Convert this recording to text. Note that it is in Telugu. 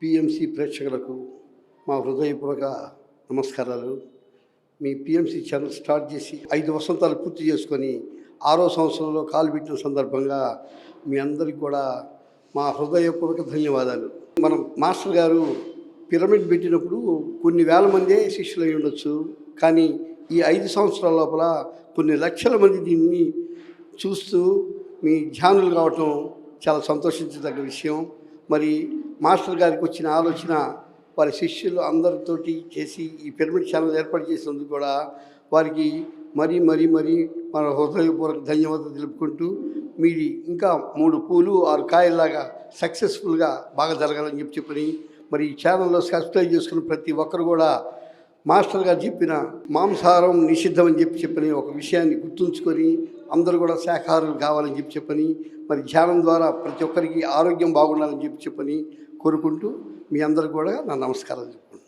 పిఎంసి ప్రేక్షకులకు మా హృదయపూర్వక నమస్కారాలు. మీ పిఎంసి ఛానల్ స్టార్ట్ చేసి 5 వసంతాలు పూర్తి చేసుకొని 6వ సంవత్సరంలో కాలు పెట్టిన సందర్భంగా మీ అందరికీ కూడా మా హృదయపూర్వక ధన్యవాదాలు. మనం మాస్టర్ గారు పిరమిడ్ పెట్టినప్పుడు కొన్ని వేల మందే శిష్యులు అయి ఉండొచ్చు, కానీ ఈ 5 సంవత్సరాల లోపల కొన్ని లక్షల మంది దీన్ని చూస్తూ మీ ధ్యానులు కావటం చాలా సంతోషించదగ్గ విషయం. మరి మాస్టర్ గారికి వచ్చిన ఆలోచన వారి శిష్యులు అందరితోటి చేసి ఈ పిరమిడ్ ఛానల్ ఏర్పాటు చేసినందుకు కూడా వారికి మరీ మన హృదయపూర్వక ధన్యవాదాలు తెలుపుకుంటూ, మీది ఇంకా 3 పూలు 6 కాయల్లాగా సక్సెస్ఫుల్గా బాగా జరగాలని చెప్పని మరి ఈ ఛానల్లో సబ్స్క్రైబ్ చేసుకున్న ప్రతి ఒక్కరు కూడా మాస్టర్ గారు చెప్పిన మాంసాహారం నిషిద్ధం అని చెప్పని ఒక విషయాన్ని గుర్తుంచుకొని అందరూ కూడా శాఖాహారులు కావాలని చెప్పని మరి ధ్యానం ద్వారా ప్రతి ఒక్కరికి ఆరోగ్యం బాగుండాలని చెప్పని కోరుకుంటూ మీ అందరికి కూడా నా నమస్కారాలు చెప్పుకుంటున్నాను.